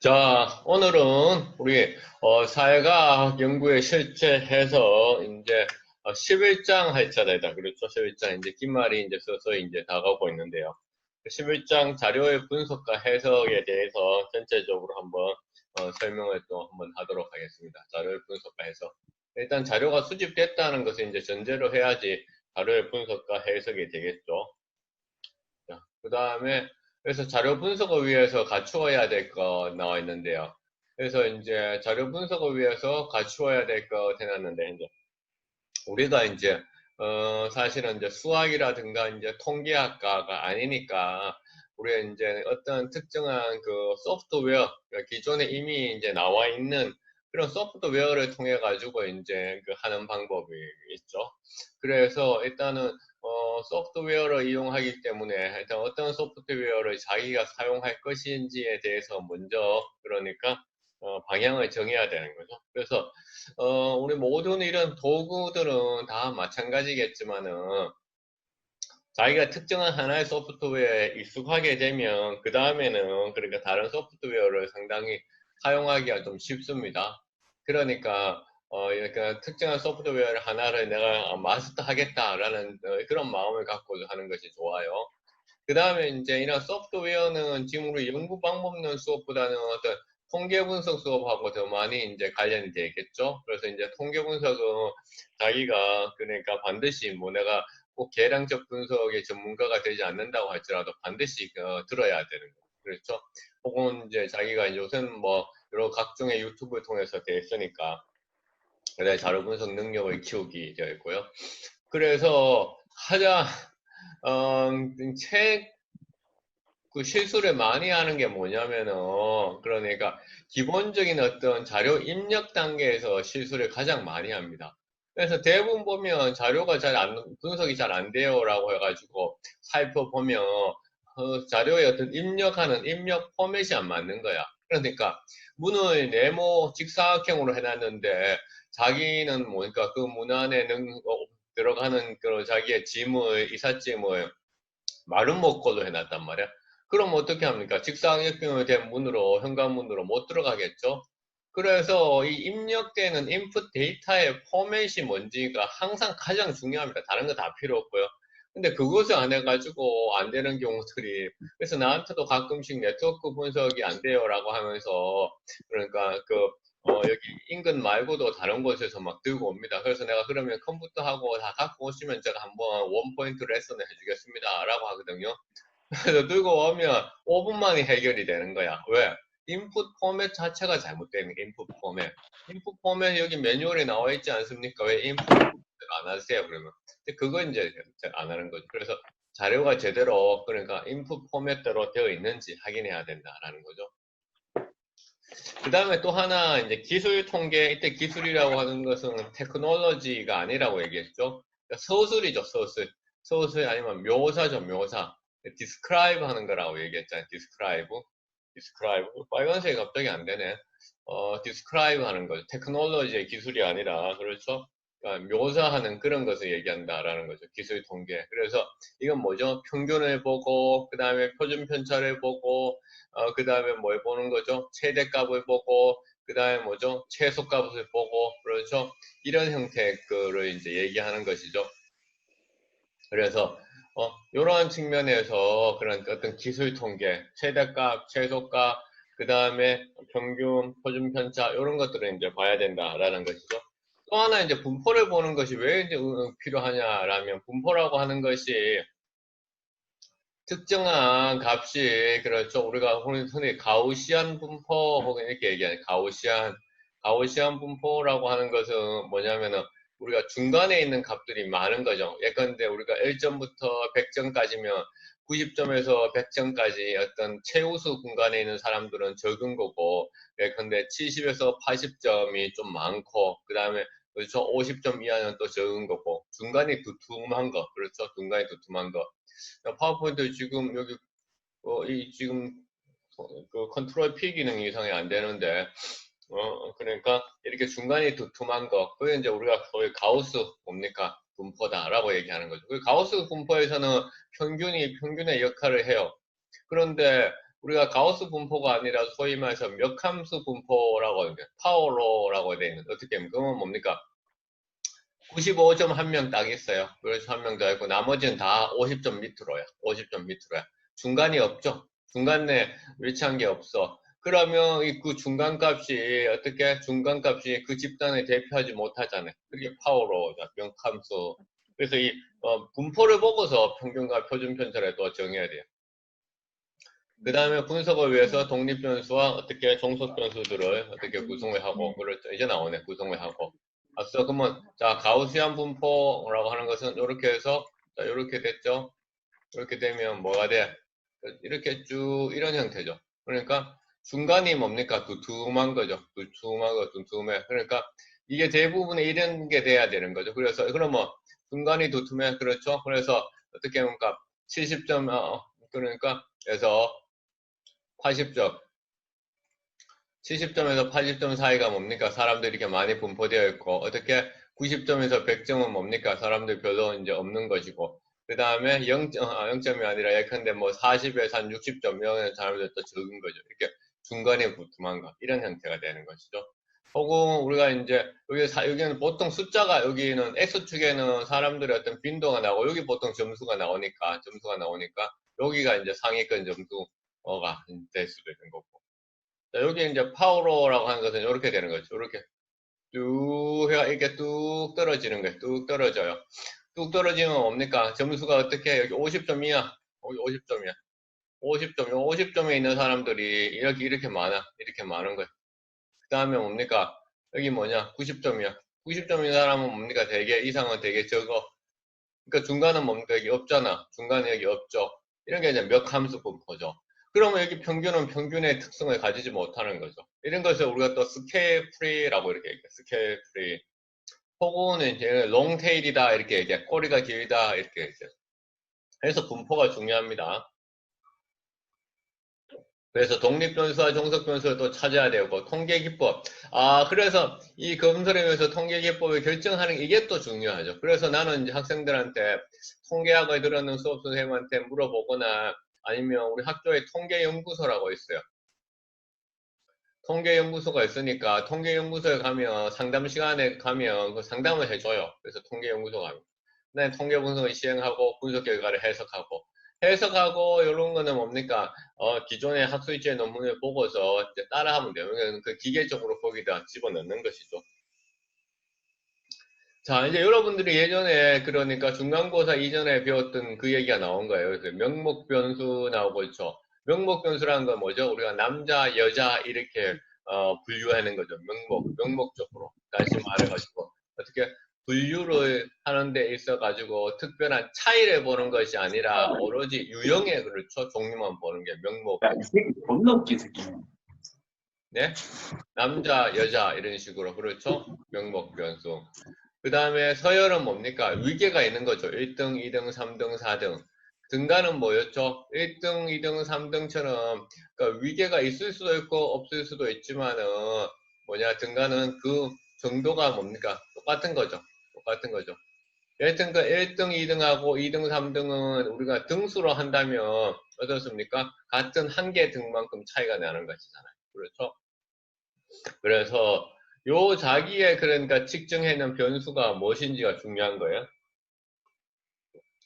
자, 오늘은 우리 사회과학 연구에 실제해서 이제 11장 할차례다. 그렇죠? 11장 이제 끝말이 이제 서서히 이제 다가오고 있는데요. 11장 자료의 분석과 해석에 대해서 전체적으로 한번 설명을 또 한번 하도록 하겠습니다. 자료의 분석과 해석. 일단 자료가 수집됐다는 것을 이제 전제로 해야지 자료의 분석과 해석이 되겠죠. 그 다음에 그래서 자료 분석을 위해서 갖추어야 될 거 나와 있는데요. 그래서 이제 자료 분석을 위해서 갖추어야 될 거 해놨는데 이제 우리가 이제 사실은 이제 수학이라든가 이제 통계학과가 아니니까 우리가 이제 어떤 특정한 그 소프트웨어 기존에 이미 이제 나와 있는 그런 소프트웨어를 통해 가지고 이제 그 하는 방법이 있죠. 그래서 일단은 소프트웨어를 이용하기 때문에 일단 어떤 소프트웨어를 자기가 사용할 것인지에 대해서 먼저 그러니까 방향을 정해야 되는 거죠. 그래서 우리 모든 이런 도구들은 다 마찬가지겠지만은 자기가 특정한 하나의 소프트웨어에 익숙하게 되면 그 다음에는 그러니까 다른 소프트웨어를 상당히 사용하기가 좀 쉽습니다. 그러니까 그러니까 특정한 소프트웨어 하나를 내가 마스터 하겠다라는 그런 마음을 갖고 하는 것이 좋아요. 그 다음에 이제 이런 소프트웨어는 지금 우리 연구 방법론 수업보다는 어떤 통계 분석 수업하고 더 많이 이제 관련이 되겠죠. 그래서 이제 통계 분석은 자기가 그러니까 반드시 뭐 내가 꼭 계량적 분석의 전문가가 되지 않는다고 할지라도 반드시 들어야 되는 거. 그렇죠. 혹은 이제 자기가 이제 우선 뭐 여러 각종의 유튜브를 통해서 됐으니까 그래 자료 분석 능력을 키우기 되어 있고요. 그래서 가장 어, 책 그 실수를 많이 하는 게 뭐냐면은, 그러니까 기본적인 어떤 자료 입력 단계에서 실수를 가장 많이 합니다. 그래서 대부분 보면 자료가 분석이 잘 안 돼요라고 해가지고 살펴보면, 자료의 어떤 입력하는 입력 포맷이 안 맞는 거야. 그러니까 문을 네모 직사각형으로 해놨는데 자기는 뭐니까 그 문 안에 들어가는 그 자기의 지문, 이삿짐을 마름모 걸로 해놨단 말이야. 그럼 어떻게 합니까? 직사각형이 된 문으로, 현관문으로 못 들어가겠죠? 그래서 이 입력되는 인풋 데이터의 포맷이 뭔지가 항상 가장 중요합니다. 다른 거 다 필요 없고요. 근데 그것을 안 해가지고 안 되는 경우들이, 그래서 나한테도 가끔씩 네트워크 분석이 안 돼요라고 하면서, 그러니까 여기 인근 말고도 다른 곳에서 막 들고 옵니다. 그래서 내가 그러면 컴퓨터하고 다 갖고 오시면 제가 한번 원포인트 레슨을 해주겠습니다. 라고 하거든요. 그래서 들고 오면 5분 만에 해결이 되는 거야. 왜? 인풋 포맷 자체가 잘못되는 게 인풋 포맷. 인풋 포맷 여기 매뉴얼에 나와 있지 않습니까? 왜 인풋 안 하세요? 그러면. 근데 그거 이제 안 하는 거죠. 그래서 자료가 제대로 그러니까 인풋 포맷대로 되어 있는지 확인해야 된다라는 거죠. 그 다음에 또 하나 이제 기술 통계, 이때 기술이라고 하는 것은 테크놀로지가 아니라고 얘기했죠. 그러니까 서술이죠, 서술. 서술 아니면 묘사죠, 묘사. 디스크라이브 하는 거라고 얘기했잖아요, 디스크라이브. 디스크라이브. 빨간색이 갑자기 안 되네. 디스크라이브 하는 거죠. 테크놀로지의 기술이 아니라, 그렇죠? 그러니까 묘사하는 그런 것을 얘기한다라는 거죠. 기술 통계. 그래서 이건 뭐죠? 평균을 보고, 그 다음에 표준 편차를 보고, 그 다음에 뭘 보는 거죠? 최대값을 보고, 그 다음에 뭐죠? 최소값을 보고, 그렇죠? 이런 형태의 거를 이제 얘기하는 것이죠. 그래서, 이러한 측면에서 그런 어떤 기술 통계, 최대값, 최소값, 그 다음에 평균, 표준 편차, 이런 것들을 이제 봐야 된다라는 것이죠. 또 하나 이제 분포를 보는 것이 왜 이제 필요하냐라면, 분포라고 하는 것이 특정한 값이 그렇죠. 우리가 흔히 가우시안 분포 혹은 이렇게 얘기하는 가우시안 분포라고 하는 것은 뭐냐면은 우리가 중간에 있는 값들이 많은 거죠. 예컨대 우리가 1점부터 100점까지면 90점에서 100점까지 어떤 최우수 공간에 있는 사람들은 적은 거고, 예컨대 70에서 80점이 좀 많고, 그 다음에 그렇죠. 50점 이하는 또 적은 거고, 중간이 두툼한 거, 그렇죠. 중간이 두툼한 거. 파워포인트 지금 여기 이 지금 그 컨트롤 P 기능이 이상이 안 되는데 그러니까 이렇게 중간이 두툼한 거 그게 이제 우리가 거의 가우스 뭡니까 분포다라고 얘기하는 거죠. 그 가우스 분포에서는 평균이 평균의 역할을 해요. 그런데 우리가 가우스 분포가 아니라 소위 말해서 역함수 분포라고 하는 게 파워로라고 되어 있는데 어떻게 하면 그건 뭡니까? 95점 한 명 딱 있어요. 그래서 한 명 더 있고 나머지는 다 50점 밑으로야. 50점 밑으로야. 중간이 없죠. 중간에 위치한 게 없어. 그러면 그 중간값이 어떻게 중간값이 그 집단을 대표하지 못하잖아요. 그게 파워로자 명함수. 그래서 이 분포를 보고서 평균과 표준 편차를 또 정해야 돼요. 그 다음에 분석을 위해서 독립 변수와 어떻게 종속 변수들을 어떻게 구성을 하고, 그렇죠. 이제 나오네, 구성을 하고. 앞서 그러면 자 가우시안 분포라고 하는 것은 이렇게 해서 자 이렇게 됐죠. 이렇게 되면 뭐가 돼? 이렇게 쭉 이런 형태죠. 그러니까 중간이 뭡니까? 두툼한 거죠. 두툼한 거, 두툼해. 그러니까 이게 대부분의 이런 게 돼야 되는 거죠. 그래서 그러면 중간이 두툼해. 그렇죠. 그래서 어떻게 합니까? 70점 그러니까 그래서 80점 70점에서 80점 사이가 뭡니까? 사람들이 이렇게 많이 분포되어 있고, 어떻게 90점에서 100점은 뭡니까? 사람들 별로 이제 없는 것이고, 그 다음에 0점이 아니라 예컨대 뭐 40에서 한 60점 이런 사람들 또 적은 거죠. 이렇게 중간에 두툼한 거, 이런 형태가 되는 것이죠. 혹은 우리가 이제 여기는 보통 숫자가 여기는 X축에는 사람들의 어떤 빈도가 나오고 여기 보통 점수가 나오니까 여기가 이제 상위권 점수가 될 수도 있는 거고. 자, 여기 이제 파워로라고 하는 것은 이렇게 되는 거죠. 이렇게 쭉 해가 이렇게 뚝 떨어지는 거예요. 뚝 떨어져요. 뚝 떨어지면 뭡니까? 점수가 어떻게 여기 50점이야. 여기 50점이야. 50점, 50점에 있는 사람들이 이렇게 많아. 이렇게 많은 거예요. 그 다음에 뭡니까? 여기 뭐냐? 90점이야. 90점인 사람은 뭡니까? 되게 이상은 되게 적어. 그러니까 중간은 뭡니까? 여기 없잖아. 중간에 여기 없죠. 이런 게 이제 몇 함수 분포죠. 그러면 여기 평균은 평균의 특성을 가지지 못하는 거죠. 이런 것을 우리가 또 스케일 프리라고 이렇게 얘기해요. 스케일 프리. 혹은 이제 롱테일이다 이렇게 얘기해. 꼬리가 길다 이렇게 얘기해요. 그래서 분포가 중요합니다. 그래서 독립변수와 종속변수를 또 찾아야 되고 통계기법. 그래서 이 검설에서 통계기법을 결정하는 이게 또 중요하죠. 그래서 나는 이제 학생들한테 통계학을 들었는 수업 선생님한테 물어보거나 아니면 우리 학교에 통계연구소라고 있어요. 통계연구소가 있으니까 통계연구소에 가면 상담 시간에 가면 그 상담을 해줘요. 그래서 통계연구소 가면. 네, 통계 분석을 시행하고 분석 결과를 해석하고 이런 거는 뭡니까? 기존의 학술지의 논문을 보고서 이제 따라하면 돼요. 그 기계적으로 거기다 집어넣는 것이죠. 자, 이제 여러분들이 예전에 그러니까 중간고사 이전에 배웠던 그 얘기가 나온 거예요. 그래서 명목 변수 나오고 있죠. 명목 변수라는 건 뭐죠? 우리가 남자, 여자 이렇게 분류하는 거죠. 명목적으로. 다시 말해가지고 어떻게 분류를 하는 데 있어가지고 특별한 차이를 보는 것이 아니라 오로지 유형의 그렇죠. 종류만 보는 게 명목. 야, 이 새끼 겁나 웃긴 새끼네. 네? 남자, 여자 이런 식으로 그렇죠. 명목 변수. 그 다음에 서열은 뭡니까? 위계가 있는 거죠. 1등, 2등, 3등, 4등. 등간은 뭐였죠? 1등, 2등, 3등처럼 그러니까 위계가 있을 수도 있고 없을 수도 있지만은 등간은 그 정도가 뭡니까? 똑같은 거죠. 똑같은 거죠. 여하튼 그 1등, 2등하고 2등, 3등은 우리가 등수로 한다면 어떻습니까? 같은 한 개 등만큼 차이가 나는 것이잖아요. 그렇죠? 그래서 요 자기의 그러니까 측정해낸 변수가 무엇인지가 중요한 거예요.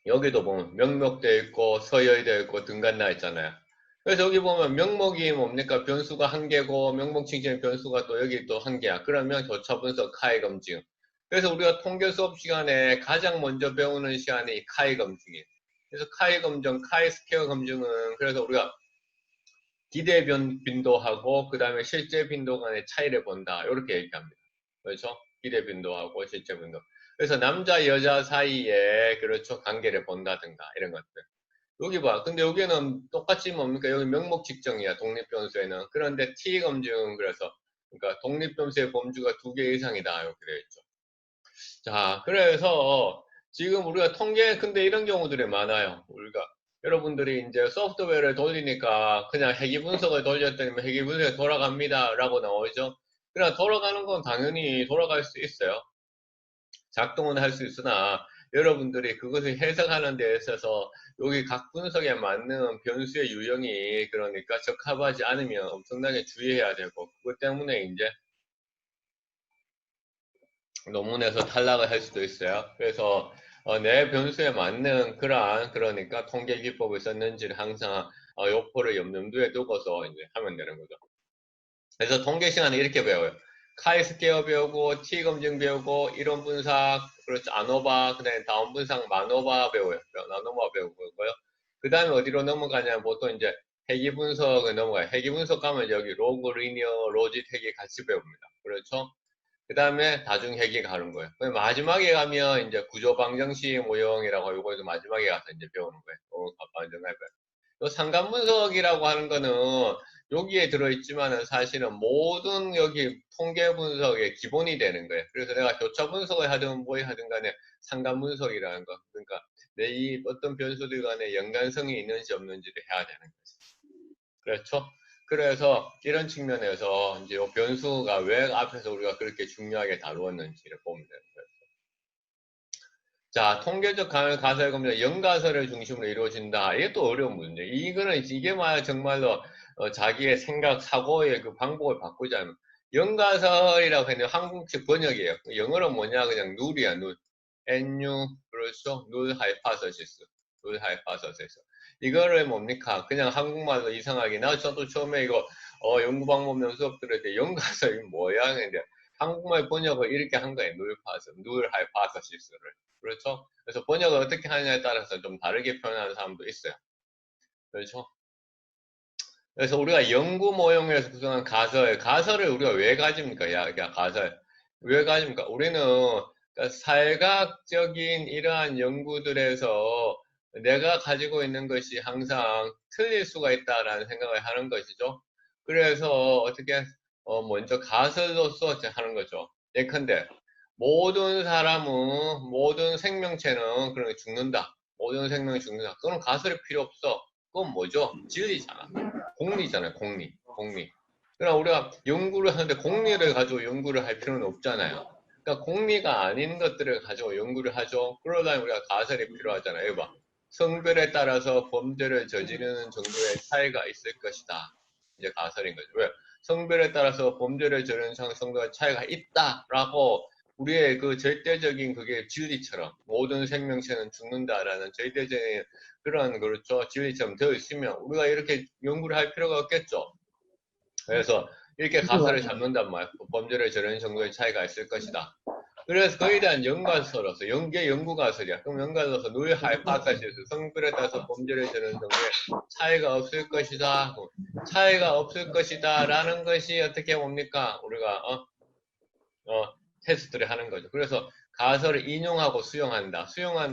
여기도 보면 명목되어 있고 서열되어 있고 등간 나 있잖아요. 그래서 여기 보면 명목이 뭡니까? 변수가 한 개고 명목 측정 변수가 또 여기 또 한 개야. 그러면 교차 분석 카이 검증. 그래서 우리가 통계 수업 시간에 가장 먼저 배우는 시간이 카이 검증이에요. 그래서 카이 검증, 카이 스퀘어 검증은 그래서 우리가 기대 빈도하고 그 다음에 실제 빈도 간의 차이를 본다. 이렇게 얘기합니다. 그렇죠? 기대 빈도하고 실제 빈도. 그래서 남자 여자 사이에 그렇죠 관계를 본다든가 이런 것들. 여기 봐. 근데 여기는 똑같이 뭡니까? 여기 명목 측정이야. 독립변수에는. 그런데 T 검증 그래서 그러니까 독립변수의 범주가 2개 이상이다. 이렇게 되어 있죠. 자, 그래서 지금 우리가 근데 이런 경우들이 많아요. 우리가 여러분들이 이제 소프트웨어를 돌리니까 그냥 회귀 분석을 돌렸더니 회귀 분석이 돌아갑니다. 라고 나오죠. 그냥 돌아가는 건 당연히 돌아갈 수 있어요. 작동은 할 수 있으나 여러분들이 그것을 해석하는 데 있어서 여기 각 분석에 맞는 변수의 유형이 그러니까 적합하지 않으면 엄청나게 주의해야 되고 그것 때문에 이제 논문에서 탈락을 할 수도 있어요. 그래서 내 변수에 맞는 그러한 그러니까 통계 기법을 썼는지를 항상 요포를 염두에 두고서 이제 하면 되는 거죠. 그래서 통계 시간에 이렇게 배워요. 카이스퀘어 배우고 T 검증 배우고 이론 분석 그렇죠. 아노바 그다음에 다운 분석 마노바 배워요. 나노바 배우고요. 그 다음에 어디로 넘어가냐면 보통 이제 회귀 분석을 넘어가요. 회귀 분석 가면 여기 로그 리니어 로짓 회귀 같이 배웁니다. 그렇죠. 그 다음에 다중회귀 가는 거예요. 마지막에 가면 이제 구조방정식 모형이라고 요거에서 마지막에 가서 이제 배우는 거예요. 반정할 거예요. 요 상관분석이라고 하는 거는 여기에 들어있지만은 사실은 모든 여기 통계 분석의 기본이 되는 거예요. 그래서 내가 교차 분석을 하든 뭐 하든 간에 상관분석이라는 거. 그러니까 내 이 어떤 변수들 간에 연관성이 있는지 없는지를 해야 되는 거죠. 그렇죠? 그래서 이런 측면에서 이제 요 변수가 왜 앞에서 우리가 그렇게 중요하게 다루었는지를 보면 되는 거예요. 자, 통계적 가설 검증, 연가설을 중심으로 이루어진다. 이게 또 어려운 문제. 이거는 이게 정말로 자기의 생각, 사고의 그 방법을 바꾸자면 연가설이라고 했는데 한국식 번역이에요. 영어로 뭐냐? 그냥 눌이야, 눌. NU, 그렇죠? 눌 하이파서시스. 눌 하이파서시스. 이거를 뭡니까? 그냥 한국말로 이상하게. 저도 처음에 이거 연구 방법론 수업 들을 때 연가설이 뭐야? 근데 한국말 번역을 이렇게 한 거예요. 눌 하이파서시스를. 그렇죠? 그래서 번역을 어떻게 하느냐에 따라서 좀 다르게 표현하는 사람도 있어요. 그렇죠? 그래서 우리가 연구 모형에서 구성한 가설을 우리가 왜 가집니까? 야, 가설. 왜 가집니까? 우리는 그러니까 사회과학적인 이러한 연구들에서 내가 가지고 있는 것이 항상 틀릴 수가 있다라는 생각을 하는 것이죠. 그래서 어떻게 먼저 가설로서 하는 거죠. 예컨대 모든 사람은 모든 생명체는 그런 죽는다. 모든 생명이 죽는다. 그건 가설이 필요 없어. 그건 뭐죠? 진리잖아. 공리잖아요. 공리. 그러나 우리가 연구를 하는데 공리를 가지고 연구를 할 필요는 없잖아요. 그러니까 공리가 아닌 것들을 가지고 연구를 하죠. 그러다 우리가 가설이 필요하잖아요. 여기 봐. 성별에 따라서 범죄를 저지르는 정도의 차이가 있을 것이다. 이제 가설인 거죠. 왜? 성별에 따라서 범죄를 저지르는 정도의 차이가 있다라고 우리의 그 절대적인 그게 진리처럼 모든 생명체는 죽는다라는 절대적인 그런 그렇죠 진리처럼 되어 있으면 우리가 이렇게 연구를 할 필요가 없겠죠. 그래서 이렇게 가설을 잡는단 말이야. 범죄를 저지르는 정도의 차이가 있을 것이다. 그래서 거기에 대한 연관서로서 연구 가설이야. 그럼 연관서로서 누의 하이파사시스 성별에 따라서 범죄를 저지르는 정도의 차이가 없을 것이다. 차이가 없을 것이다 라는 것이 어떻게 뭡니까 우리가 테스트를 하는 거죠. 그래서 가설을 인용하고 수용한다.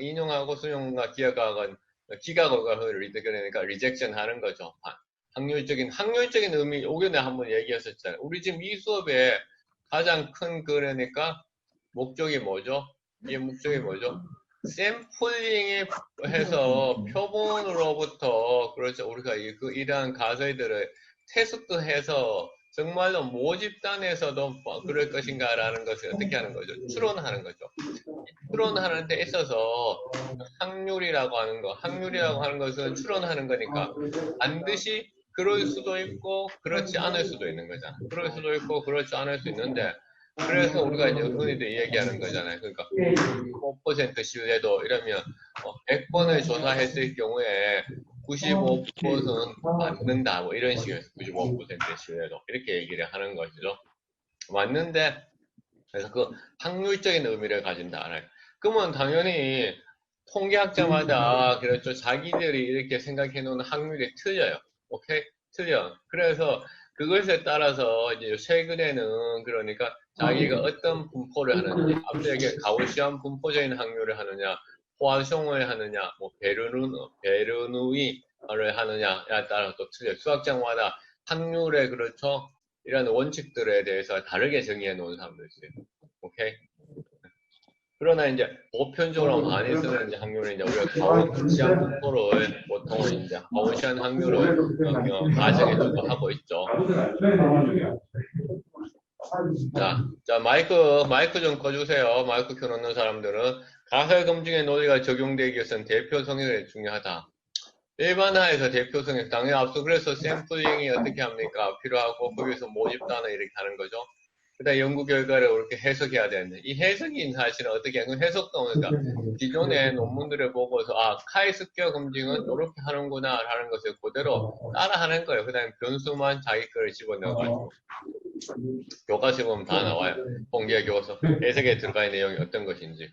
인용하고 수용과 기각은 그러니까 리젝션 하는 거죠. 확률적인 의미, 오전에 한번 얘기했었잖아요. 우리 지금 이 수업에 가장 큰 그러니까 목적이 뭐죠? 이 목적이 뭐죠? 샘플링에 해서 표본으로부터 그렇죠. 우리가 이러한 가설들을 테스트해서 정말로 모집단에서도 그럴 것인가라는 것을 어떻게 하는 거죠? 추론하는 거죠. 추론하는 데 있어서 확률이라고 하는 것은 추론하는 거니까 반드시 그럴 수도 있고 그렇지 않을 수도 있는 거잖아. 그럴 수도 있고 그렇지 않을 수 있는데 그래서 우리가 이제 흔히들 얘기하는 거잖아요. 그러니까 95% 신뢰도 이러면 100번을 조사했을 경우에 95%는 맞는다. 뭐 이런 식으로 95% 신뢰도 이렇게 얘기를 하는 것이죠. 맞는데 그래서 그 확률적인 의미를 가진다. 그러면 당연히 통계학자마다 그렇죠. 자기들이 이렇게 생각해 놓은 확률이 틀려요. 오케이? 틀려. 그래서 그것에 따라서 이제 최근에는 그러니까 자기가 어떤 분포를 하는지, 앞서 얘기한 가우시안 분포적인 확률을 하느냐, 포화송을 하느냐, 뭐 베르누이를 하느냐에 따라 또 틀려요. 수학자마다 확률의 그렇죠. 이런 원칙들에 대해서 다르게 정의해 놓은 사람도 있어요. 오케이? 그러나 이제 보편적으로 많이 쓰는 이제 확률은 이제 우리가 가우시안 분포를 보통은 이제 가우시안 확률을 가정에 두고 하고 있죠. 자, 마이크 좀 꺼주세요. 마이크 켜놓는 사람들은 가설 검증의 논리가 적용되기 위해서는 대표성이 중요하다. 일반화에서 대표성이 당연히 앞서 그래서 샘플링이 어떻게 합니까? 필요하고 거기서 모집 단어 이렇게 하는 거죠. 그다음 연구 결과를 이렇게 해석해야 되는데 이 해석이 사실은 어떻게 하는 해석도 그러니까 기존의 논문들을 보고서 아 카이스퀘어 검증은 이렇게 하는구나 하는 것을 그대로 따라하는 거예요. 그다음에 변수만 자기 거를 집어넣어가지고 교과서 보면 다 나와요. 공개 교과서 해석에 들어갈 내용이 어떤 것인지.